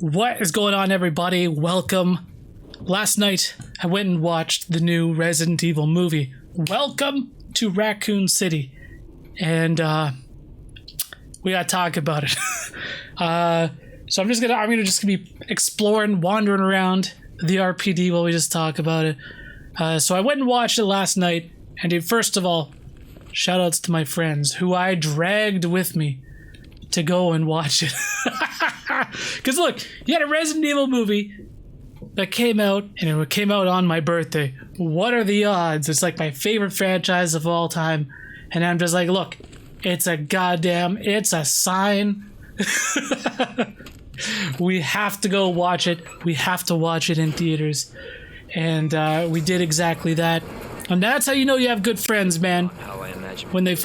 What is going on, everybody? Welcome. Last night, I went and watched the new Resident Evil movie. Welcome to Raccoon City. And, we gotta talk about it. So I'm gonna be exploring, wandering around the RPD while we just talk about it. So I went and watched it last night. And dude, first of all, shoutouts to my friends who I dragged with me to go and watch it. Because look, you had a Resident Evil movie that came out, and it came out on my birthday. What are the odds? It's like my favorite franchise of all time. And I'm just like, look, it's a sign. We have to go watch it. We have to watch it in theaters. And we did exactly that. And that's how you know you have good friends, man. When they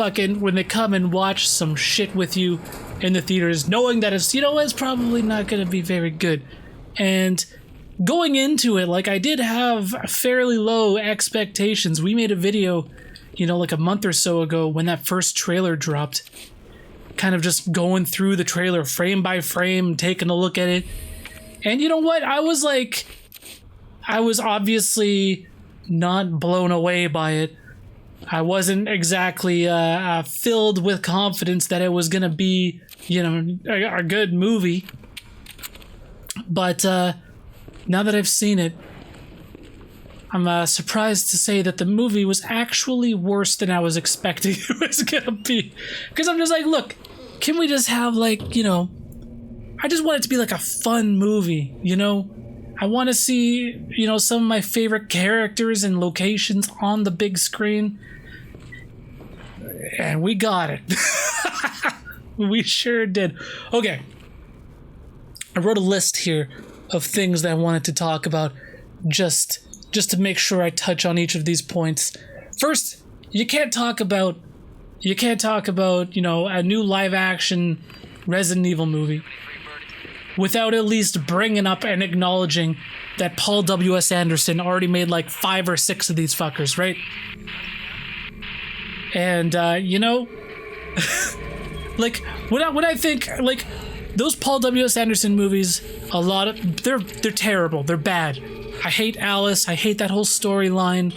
come and watch some shit with you in the theaters, knowing that it's probably not going to be very good. And going into it, like, I did have fairly low expectations. We made a video, like a month or so ago when that first trailer dropped, kind of just going through the trailer frame by frame, taking a look at it. And you know what? I was obviously not blown away by it. I wasn't exactly filled with confidence that it was going to be, a good movie. But now that I've seen it, I'm surprised to say that the movie was actually worse than I was expecting it was going to be. Because I'm just like, look, can we just have I just want it to be like a fun movie, I want to see, some of my favorite characters and locations on the big screen. And we got it. We sure did. Okay. I wrote a list here of things that I wanted to talk about just to make sure I touch on each of these points. First, you can't talk about, a new live action Resident Evil movie without at least bringing up and acknowledging that Paul W.S. Anderson already made like 5 or 6 of these fuckers, right? And, when I think, those Paul W.S. Anderson movies, they're terrible. They're bad. I hate Alice. I hate that whole storyline.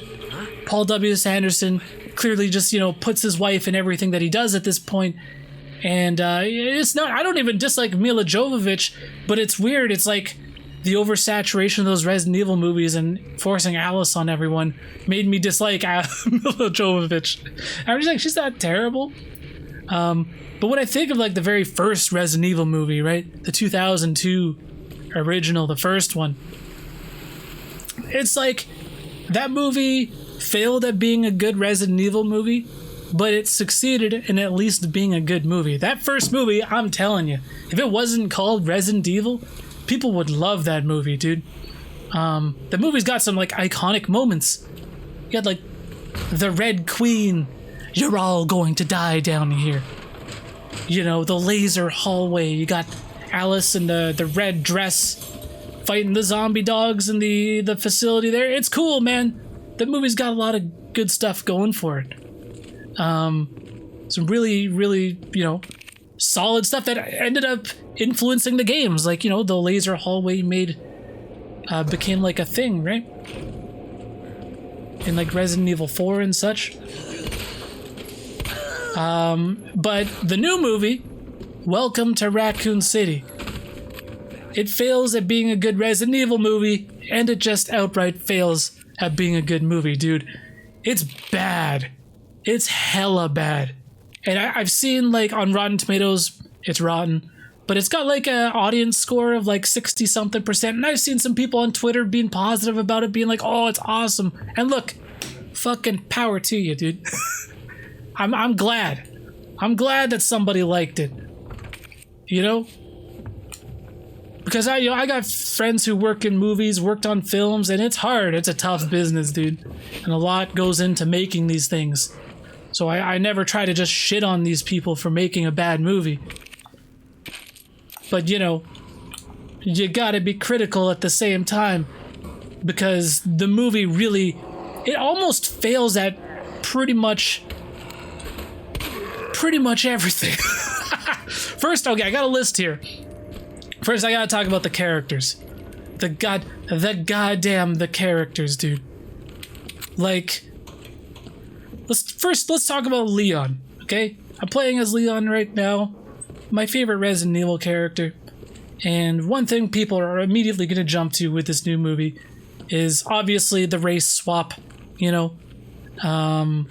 Paul W.S. Anderson clearly just, puts his wife in everything that he does at this point. And it's not, I don't even dislike Mila Jovovich, but it's weird. It's like the oversaturation of those Resident Evil movies and forcing Alice on everyone made me dislike Mila Jovovich. I'm just like, she's not terrible. But when I think of the very first Resident Evil movie, right? The 2002 original, the first one. It's like that movie failed at being a good Resident Evil movie, but it succeeded in at least being a good movie. That first movie, I'm telling you, if it wasn't called Resident Evil, people would love that movie, dude. The movie's got some iconic moments. You had the Red Queen, you're all going to die down here. The laser hallway. You got Alice in the red dress fighting the zombie dogs in the facility there. It's cool, man. The movie's got a lot of good stuff going for it. Some really, really, solid stuff that ended up influencing the games. The laser hallway became a thing, right? In Resident Evil 4 and such. But the new movie, Welcome to Raccoon City, it fails at being a good Resident Evil movie, and it just outright fails at being a good movie, dude. It's bad. It's hella bad. And I've seen, on Rotten Tomatoes, it's rotten, but it's got, an audience score of, 60-something%, and I've seen some people on Twitter being positive about it, being like, oh, it's awesome. And look, fucking power to you, dude. I'm glad. I'm glad that somebody liked it. Because I got friends who work in movies, worked on films, and it's hard. It's a tough business, dude. And a lot goes into making these things. So I never try to just shit on these people for making a bad movie. But, you gotta be critical at the same time. Because the movie really, it almost fails at pretty much everything. First, okay, I got a list here. First, I gotta talk about the characters. The characters, dude. Like, let's talk about Leon, okay? I'm playing as Leon right now. My favorite Resident Evil character. And one thing people are immediately gonna jump to with this new movie is obviously the race swap, you know? And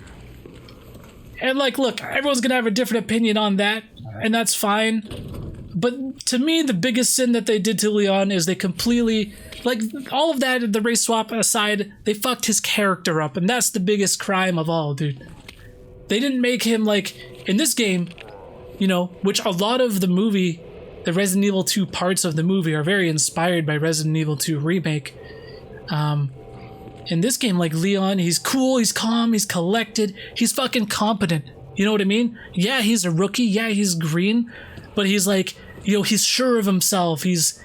like, look, everyone's gonna have a different opinion on that, and that's fine. But to me, the biggest sin that they did to Leon is they completely, like, all of that, the race swap aside, they fucked his character up, and that's the biggest crime of all, dude. They didn't make him, like, in this game, you know, which a lot of the movie, the Resident Evil 2 parts of the movie are very inspired by Resident Evil 2 Remake. In this game, like, Leon, he's cool, he's calm, he's collected, he's fucking competent. You know what I mean? Yeah, he's a rookie, yeah, he's green, but he's like, you know, he's sure of himself, he's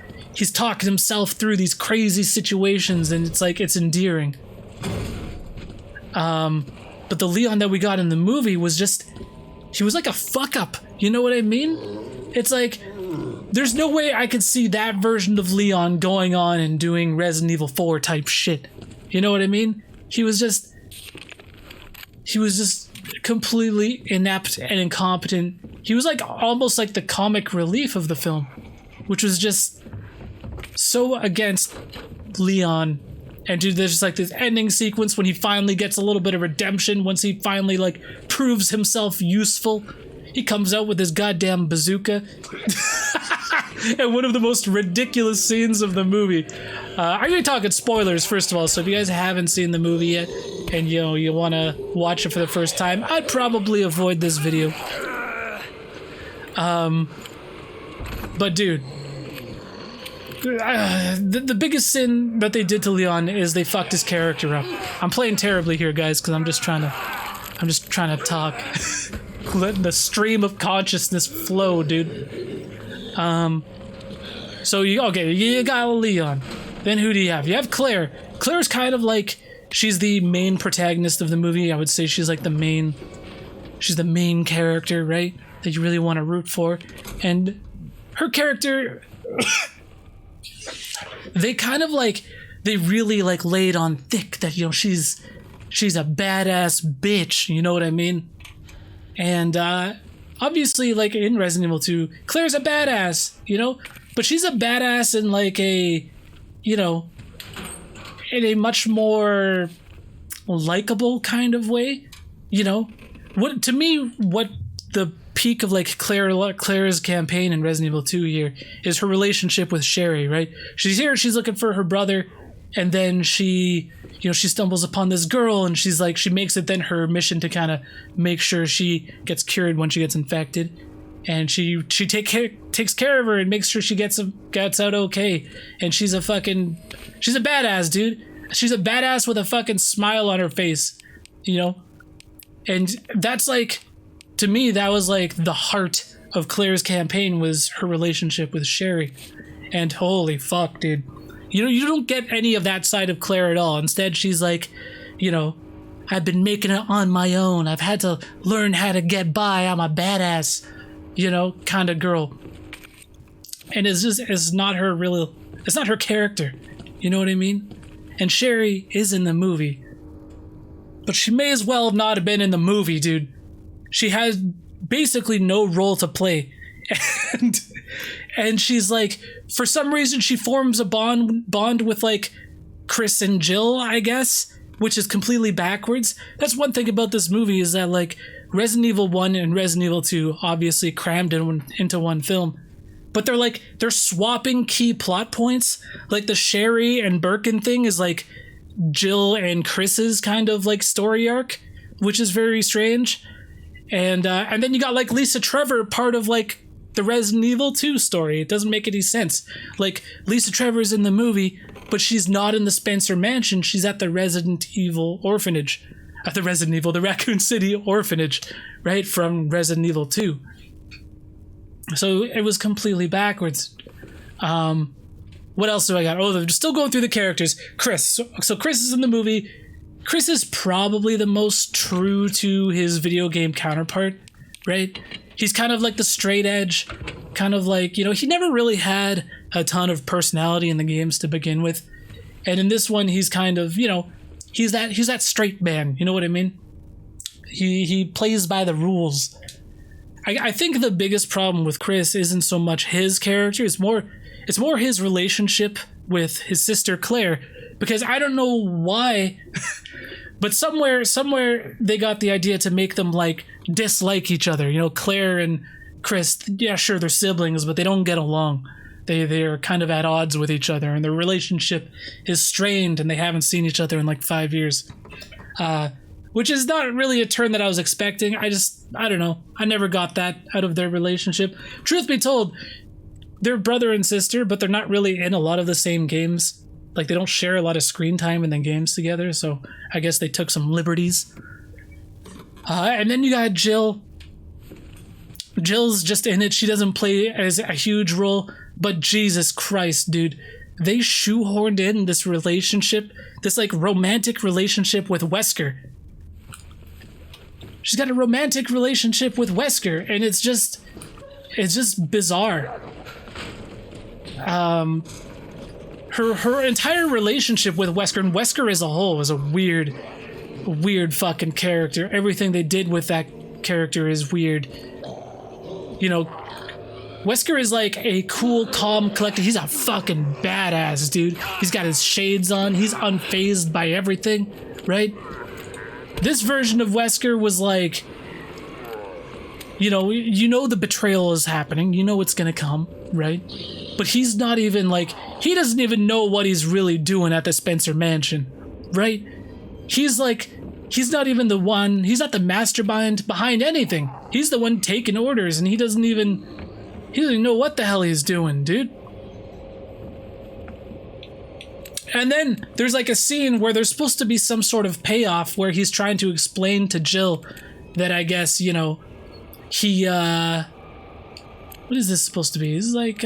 talking himself through these crazy situations, and it's like, it's endearing. But the Leon that we got in the movie was just, he was like a fuck up, you know what I mean? It's like, there's no way I could see that version of Leon going on and doing Resident Evil 4 type shit. You know what I mean? He was just completely inept and incompetent. He was like almost like the comic relief of the film, which was just so against Leon. And dude, there's just like this ending sequence when he finally gets a little bit of redemption, once he finally like proves himself useful. He comes out with his goddamn bazooka. And one of the most ridiculous scenes of the movie. I'm gonna talk at spoilers first of all, so if you guys haven't seen the movie yet and you know you want to watch it for the first time, I'd probably avoid this video. But dude, the biggest sin that they did to Leon is they fucked his character up. I'm playing terribly here, guys, because I'm just trying to talk. Letting the stream of consciousness flow, dude. So you got Leon. Then who do you have? You have Claire. Claire's kind of like, she's the main protagonist of the movie. I would say she's like the main character, right? That you really want to root for. And her character, they kind of like, they really like laid on thick that, you know, she's a badass bitch, you know what I mean? And obviously, like in Resident Evil 2, Claire's a badass, you know? But she's a badass in like a, you know, in a much more likable kind of way, you know? What the peak of like Claire's campaign in Resident Evil 2 here is her relationship with Sherry, right? She's here, she's looking for her brother, and then she stumbles upon this girl, and she's like, she makes it then her mission to kind of make sure she gets cured when she gets infected, and she takes care of her and makes sure she gets out okay. And she's a badass, dude. She's a badass with a fucking smile on her face, you know. And that's like, to me, that was like the heart of Claire's campaign, was her relationship with Sherry. And holy fuck, dude. You don't get any of that side of Claire at all. Instead, she's like, you know, I've been making it on my own. I've had to learn how to get by. I'm a badass, you know, kind of girl. And it's not her character. You know what I mean? And Sherry is in the movie. But she may as well not have been in the movie, dude. She has basically no role to play. And she's like, for some reason, she forms a bond with like Chris and Jill, I guess, which is completely backwards. That's one thing about this movie, is that like Resident Evil 1 and Resident Evil 2 obviously crammed into one film, but they're swapping key plot points. Like the Sherry and Birkin thing is like Jill and Chris's kind of like story arc, which is very strange. And then you got like Lisa Trevor, part of like the Resident Evil 2 story. It doesn't make any sense. Like, Lisa Trevor's in the movie, but she's not in the Spencer Mansion. She's at the Resident Evil orphanage. The Raccoon City orphanage, right? From Resident Evil 2. So it was completely backwards. What else do I got? Oh, they're still going through the characters. Chris. So Chris is in the movie. Chris is probably the most true to his video game counterpart, right? He's kind of like the straight edge, kind of like, you know, he never really had a ton of personality in the games to begin with. And in this one, he's kind of, he's that straight man. You know what I mean? He plays by the rules. I think the biggest problem with Chris isn't so much his character. It's more his relationship with his sister Claire. Because I don't know why, but somewhere they got the idea to make them like dislike each other. Claire and Chris, yeah, sure, they're siblings, but they don't get along. They're kind of at odds with each other, and their relationship is strained, and they haven't seen each other in like 5 years. Which is not really a turn that I was expecting. I don't know. I never got that out of their relationship. Truth be told, they're brother and sister, but they're not really in a lot of the same games. Like, they don't share a lot of screen time in the games together, so I guess they took some liberties. And then you got Jill. Jill's just in it. She doesn't play as a huge role, but Jesus Christ, dude. They shoehorned in this relationship, this like romantic relationship with Wesker. She's got a romantic relationship with Wesker, and it's just bizarre. Her entire relationship with Wesker, and Wesker as a whole is a weird fucking character. Everything they did with that character is weird. Wesker is like a cool, calm, collected. He's a fucking badass, dude. He's got his shades on. He's unfazed by everything, right? This version of Wesker was like, the betrayal is happening. You know it's gonna come, right? But he's not even like, he doesn't even know what he's really doing at the Spencer Mansion, right? He's not even the one, he's not the mastermind behind anything. He's the one taking orders, and he doesn't even know what the hell he's doing, dude. And then there's like a scene where there's supposed to be some sort of payoff where he's trying to explain to Jill that I guess, he, what is this supposed to be? This is like,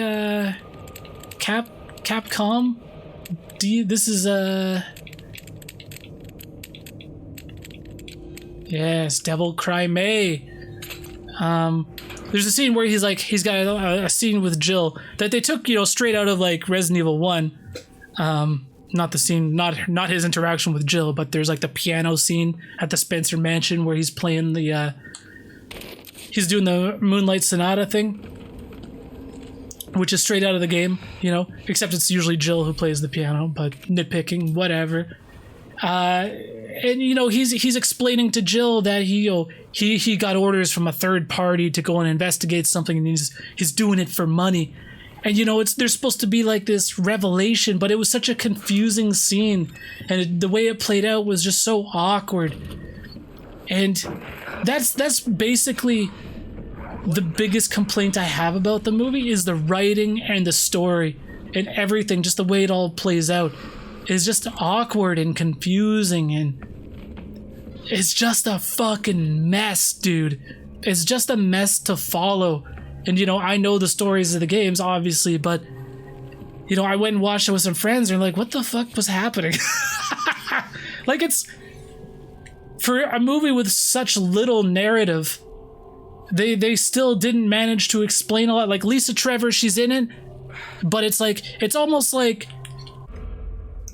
Capcom? This is, yes, Devil Cry May. There's a scene where he's got a scene with Jill that they took, straight out of like Resident Evil 1. Not the scene, not his interaction with Jill, but there's like the piano scene at the Spencer Mansion where he's playing he's doing the Moonlight Sonata thing, which is straight out of the game, except it's usually Jill who plays the piano, but nitpicking, whatever. And he's explaining to Jill that he got orders from a third party to go and investigate something, and he's doing it for money. And there's supposed to be like this revelation, but it was such a confusing scene, and the way it played out was just so awkward. And that's basically the biggest complaint I have about the movie, is the writing and the story and everything, just the way it all plays out is just awkward and confusing, and it's just a fucking mess, dude. It's just a mess to follow. And I know the stories of the games, obviously, but I went and watched it with some friends, and they're like, what the fuck was happening? Like, it's for a movie with such little narrative, they still didn't manage to explain a lot. Like, Lisa Trevor, she's in it, but it's almost like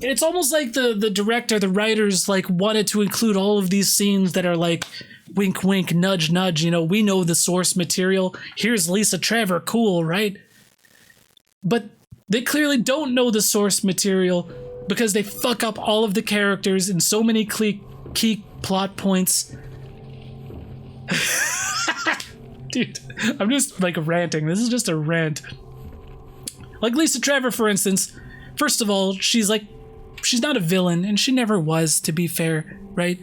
the director, the writers, like, wanted to include all of these scenes that are like, wink, wink, nudge, nudge, we know the source material. Here's Lisa Trevor, cool, right? But they clearly don't know the source material because they fuck up all of the characters in so many key plot points. Dude, I'm just like ranting. This is just a rant. Like Lisa Trevor, for instance, first of all, she's not a villain, and she never was, to be fair, right?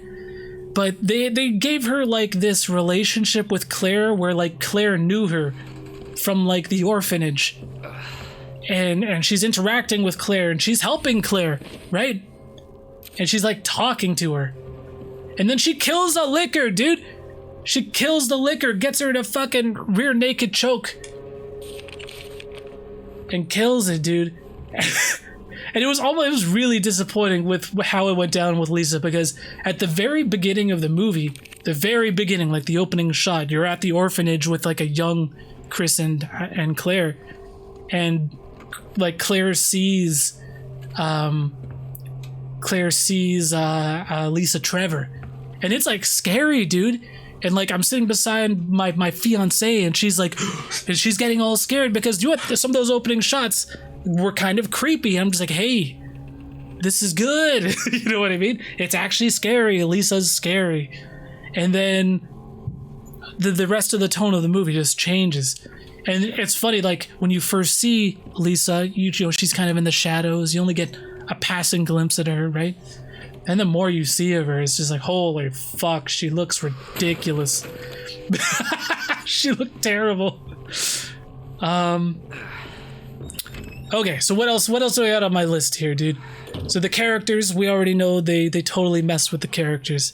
But they gave her like this relationship with Claire where like Claire knew her from like the orphanage, and she's interacting with Claire, and she's helping Claire, right? And she's like talking to her, and then she kills a licker, dude. She kills the licker, gets her in a fucking rear naked choke, and kills it, dude. And it was really disappointing with how it went down with Lisa, because at the very beginning of the movie, like the opening shot, you're at the orphanage with like a young Chris and Claire, and like Claire sees Lisa Trevor, and it's like scary, dude. And like I'm sitting beside my fiance, and she's like, and she's getting all scared because you know what? Some of those opening shots were kind of creepy. I'm just like, hey, this is good. You know what I mean? It's actually scary. Lisa's scary, and then the rest of the tone of the movie just changes. And it's funny, like when you first see Lisa, you know she's kind of in the shadows. You only get a passing glimpse at her, right? And the more you see of her, it's just like, holy fuck, she looks ridiculous. She looked terrible. Okay, so what else do I got on my list here, dude? So the characters, we already know they totally mess with the characters.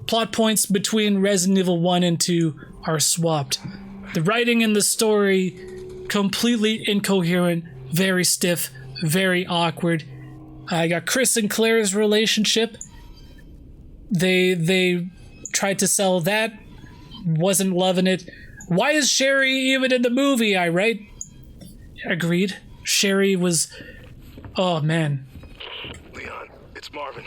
Plot points between Resident Evil 1 and 2 are swapped. The writing and the story, completely incoherent, very stiff, very awkward. I got Chris and Claire's relationship. They tried to sell that, wasn't loving it. Why is Sherry even in the movie? I write. Agreed. Sherry was. Oh man. Leon, it's Marvin.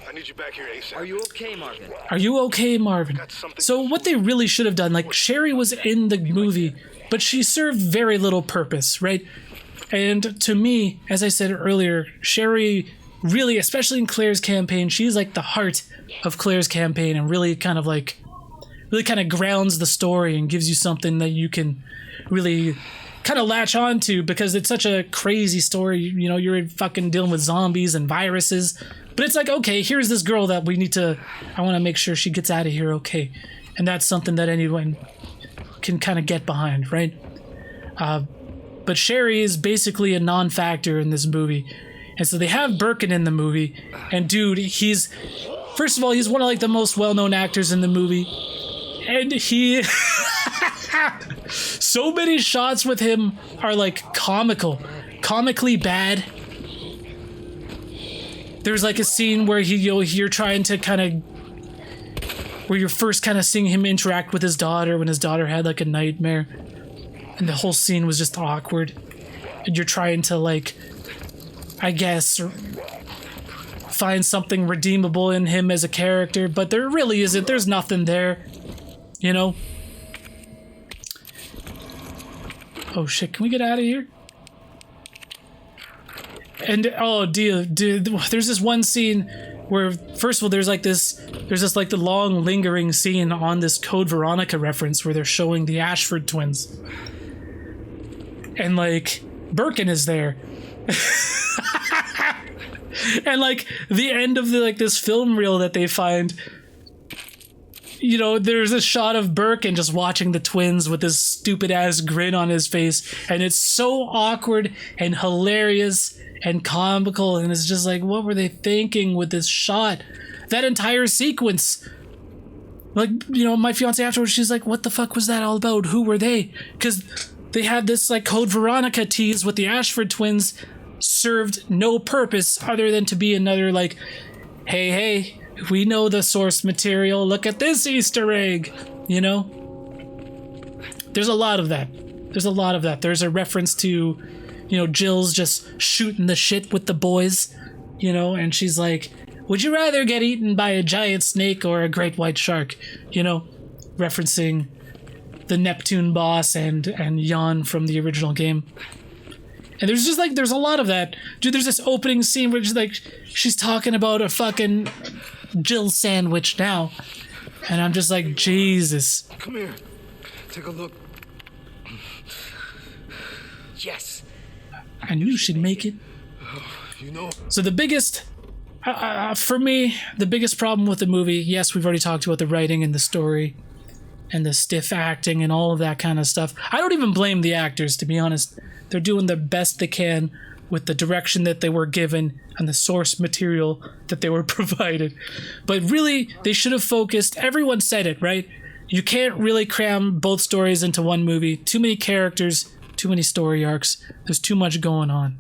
I need you back here ASAP. Are you okay, Marvin? Are you okay, Marvin? So what they really should have done, like Sherry was in the movie, but she served very little purpose, right? And to me, as I said earlier, Sherry really, especially in Claire's campaign, she's like the heart of Claire's campaign and really kind of grounds the story and gives you something that you can really kind of latch on to because it's such a crazy story. You know, you're fucking dealing with zombies and viruses, but it's like, okay, here's this girl that I want to make sure she gets out of here okay. And that's something that anyone can kind of get behind, right? But Sherry is basically a non-factor in this movie. And so they have Birkin in the movie. And dude, first of all, he's one of like the most well-known actors in the movie. And he... so many shots with him are like comically bad. There's like a scene where you're trying to kind of... where you're first kind of seeing him interact with his daughter when his daughter had like a nightmare. And the whole scene was just awkward. And you're trying to, like, I guess, find something redeemable in him as a character, but there really isn't. There's nothing there, you know? Oh shit, can we get out of here? And, oh, dude, there's this one scene where, first of all, there's this the long lingering scene on this Code Veronica reference where they're showing the Ashford twins. And like Birkin is there. And like the end of this film reel that they find, you know, there's a shot of Birkin just watching the twins with this stupid ass grin on his face, and it's so awkward and hilarious and comical, and it's just like, what were they thinking with this shot? That entire sequence. Like, you know, my fiance afterwards, she's like, what the fuck was that all about? Who were they? Because they had this like Code Veronica tease with the Ashford twins, served no purpose other than to be another like, hey, we know the source material, look at this Easter egg, you know? There's a lot of that. There's a reference to, you know, Jill's just shooting the shit with the boys, you know, and she's like, would you rather get eaten by a giant snake or a great white shark? You know, referencing the Neptune boss and Jan from the original game. And there's just like, there's a lot of that. Dude, there's this opening scene where she's talking about a fucking Jill sandwich now. And I'm just like, Jesus. Come here. Take a look. Yes. I knew she'd make it. You know. So the biggest, for me, the biggest problem with the movie, yes, we've already talked about the writing and the story and the stiff acting and all of that kind of stuff. I don't even blame the actors, to be honest. They're doing the best they can with the direction that they were given and the source material that they were provided. But really, they should have focused, everyone said it, right? You can't really cram both stories into one movie. Too many characters, too many story arcs. There's too much going on.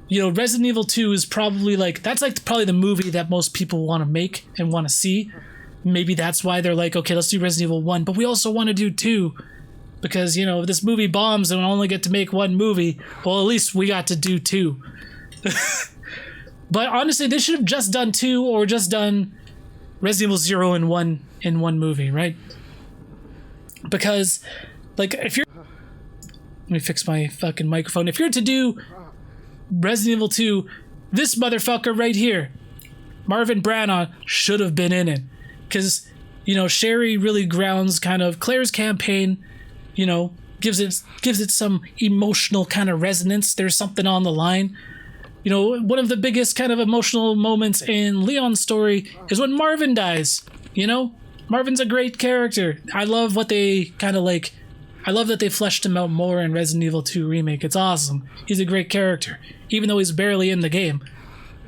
You know, Resident Evil 2 is probably probably the movie that most people want to make and want to see. Maybe that's why they're like, okay, let's do Resident Evil 1, but we also want to do 2. because, you know, this movie bombs and we only get to make one movie. Well, at least we got to do two. But honestly, they should have just done two or just done Resident Evil 0 in one movie, right? Because, like, if you're... Let me fix my fucking microphone. If you're to do Resident Evil 2, this motherfucker right here, Marvin Branagh, should have been in it. Because, you know, Sherry really grounds kind of Claire's campaign, you know, gives it some emotional kind of resonance. There's something on the line. You know, one of the biggest kind of emotional moments in Leon's story is when Marvin dies. You know, Marvin's a great character. I love what they kind of like. I love that they fleshed him out more in Resident Evil 2 Remake. It's awesome. He's a great character, even though he's barely in the game.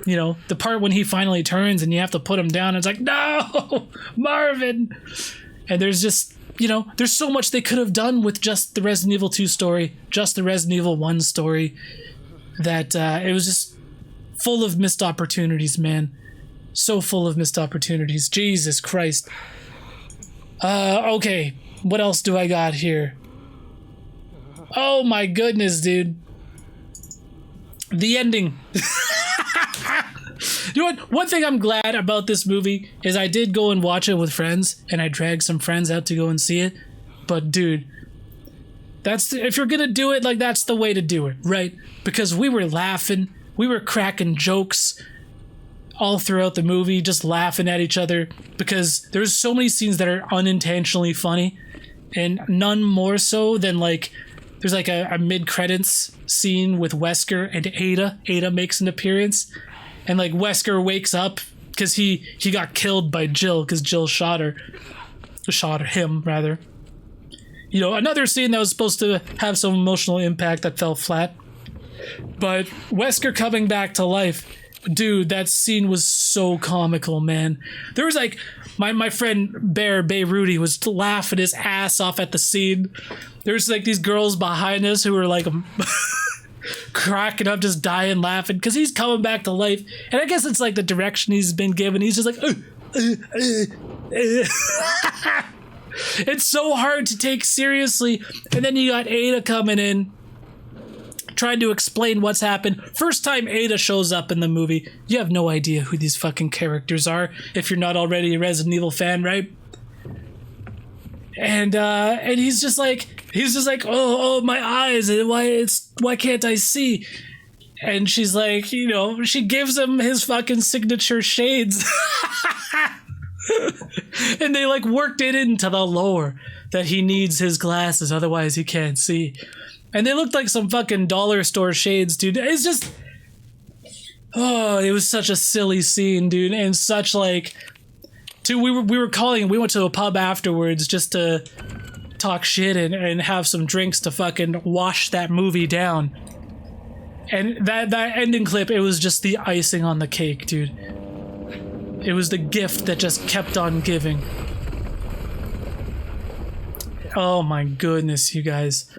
You know, the part when he finally turns and you have to put him down, it's like, no, Marvin. And there's just, you know, there's so much they could have done with just the Resident Evil 2 story, just the Resident Evil 1 story, that it was just full of missed opportunities, man. So full of missed opportunities. Jesus Christ. Okay, what else do I got here? Oh my goodness, dude. The ending. You know what? One thing I'm glad about this movie is I did go and watch it with friends, and I dragged some friends out to go and see it. But dude, if you're gonna do it, like, that's the way to do it, right? Because we were laughing, we were cracking jokes all throughout the movie, just laughing at each other, because there's so many scenes that are unintentionally funny, and none more so than, like, there's like a mid-credits scene with Wesker and Ada. Ada makes an appearance, and like Wesker wakes up because he got killed by Jill because Jill shot him rather. You know, another scene that was supposed to have some emotional impact that fell flat. But Wesker coming back to life, dude, that scene was so comical, man. There was like my friend Bay Rudy was laughing his ass off at the scene. There's like these girls behind us who were like cracking up, just dying laughing because he's coming back to life. And I guess it's like the direction he's been given. He's just like, it's so hard to take seriously. And then you got Ada coming in, trying to explain what's happened. First time Ada shows up in the movie, you have no idea who these fucking characters are if you're not already a Resident Evil fan, right? And he's just like, oh my eyes, why can't I see? And she's like, you know, she gives him his fucking signature shades. And they like worked it into the lore that he needs his glasses, otherwise he can't see. And they looked like some fucking dollar store shades, dude. It's just, oh, it was such a silly scene, dude. And such like, dude, we went to a pub afterwards just to talk shit and have some drinks to fucking wash that movie down. And that ending clip, it was just the icing on the cake, dude. It was the gift that just kept on giving. Oh my goodness, you guys.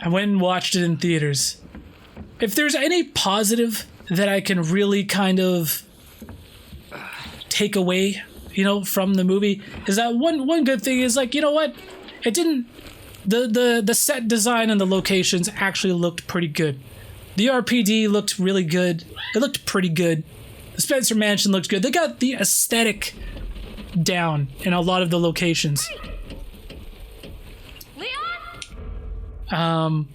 I went and watched it in theaters. If there's any positive that I can really kind of take away, you know, from the movie, is that one good thing is, like, you know what? It didn't... The set design and the locations actually looked pretty good. The RPD looked really good. It looked pretty good. The Spencer Mansion looked good. They got the aesthetic down in a lot of the locations. The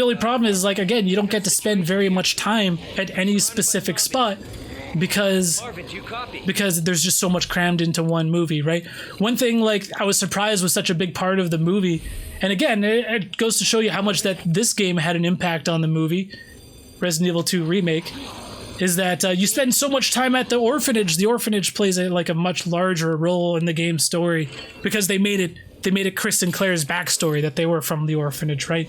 only problem is, like, again, you don't get to spend very much time at any specific spot because there's just so much crammed into one movie, right? One thing, like, I was surprised was such a big part of the movie, and again, it goes to show you how much that this game had an impact on the movie, Resident Evil 2 Remake, is that you spend so much time at the orphanage. The orphanage plays a much larger role in the game story because they made it Chris and Claire's backstory that they were from the orphanage, right?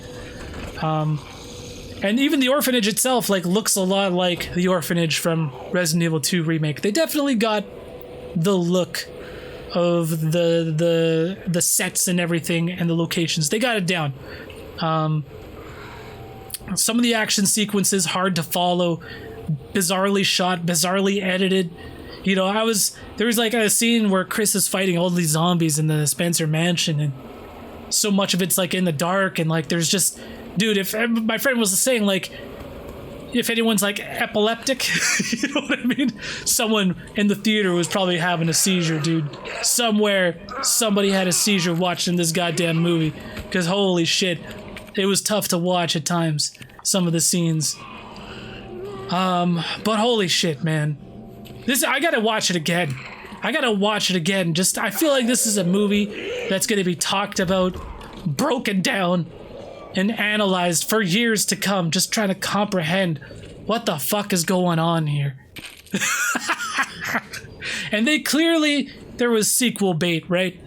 And even the orphanage itself, like, looks a lot like the orphanage from Resident Evil 2 Remake. They definitely got the look of the sets and everything and the locations. They got it down. Some of the action sequences hard to follow, bizarrely shot, bizarrely edited. You know, there was like a scene where Chris is fighting all these zombies in the Spencer mansion, and so much of it's like in the dark, and like there's just, dude, if my friend was saying like, if anyone's like epileptic, you know what I mean? Someone in the theater was probably having a seizure, dude. Somewhere, somebody had a seizure watching this goddamn movie. Because holy shit, it was tough to watch at times, some of the scenes. But holy shit, man. I gotta watch it again. Just, I feel like this is a movie that's gonna be talked about, broken down, and analyzed for years to come, just trying to comprehend what the fuck is going on here. And there was sequel bait, right?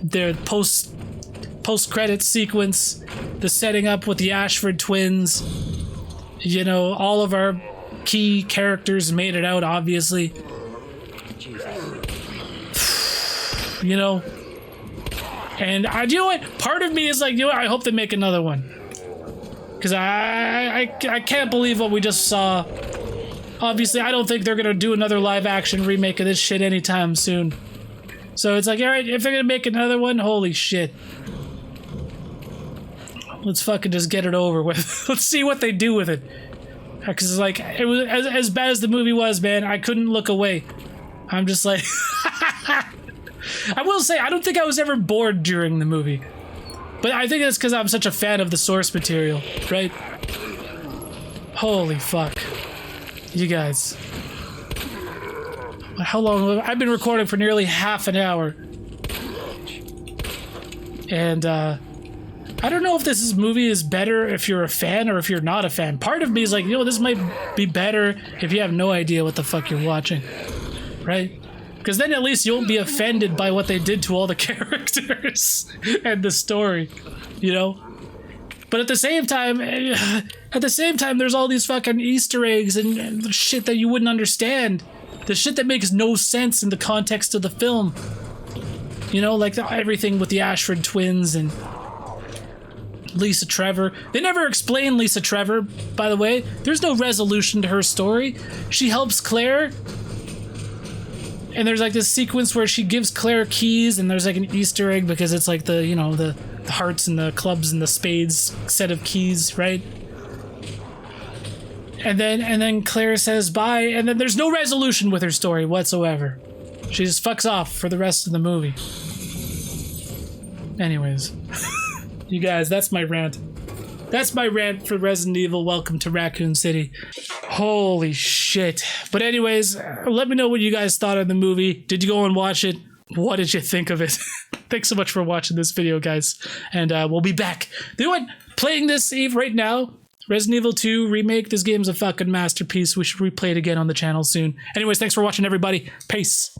The post-credit sequence, the setting up with the Ashford twins, you know, all of our key characters made it out, obviously. You know, and you know what? Part of me is like, you know what? I hope they make another one. Because I can't believe what we just saw. Obviously, I don't think they're going to do another live-action remake of this shit anytime soon. So it's like, alright, if they're going to make another one, holy shit. Let's fucking just get it over with. Let's see what they do with it. Because it's like, it was as bad as the movie was, man, I couldn't look away. I'm just like... I will say, I don't think I was ever bored during the movie. But I think it's because I'm such a fan of the source material, right? Holy fuck. You guys. How long? I've been recording for nearly half an hour. And, I don't know if this movie is better if you're a fan or if you're not a fan. Part of me is like, you know, this might be better if you have no idea what the fuck you're watching. Right? Because then at least you won't be offended by what they did to all the characters and the story, you know? But at the same time, there's all these fucking Easter eggs and shit that you wouldn't understand. The shit that makes no sense in the context of the film. You know, like everything with the Ashford twins and Lisa Trevor. They never explain Lisa Trevor, by the way. There's no resolution to her story. She helps Claire. And there's like this sequence where she gives Claire keys, and there's like an Easter egg because it's like the, you know, the hearts and the clubs and the spades set of keys, right? And then Claire says bye, and then there's no resolution with her story whatsoever. She just fucks off for the rest of the movie. Anyways, you guys, that's my rant. That's my rant for Resident Evil. Welcome to Raccoon City. Holy shit. But anyways, let me know what you guys thought of the movie. Did you go and watch it? What did you think of it? Thanks so much for watching this video, guys. And we'll be back. You know what? Playing this Eve right now, Resident Evil 2 remake. This game's a fucking masterpiece. We should replay it again on the channel soon. Anyways, thanks for watching, everybody. Peace.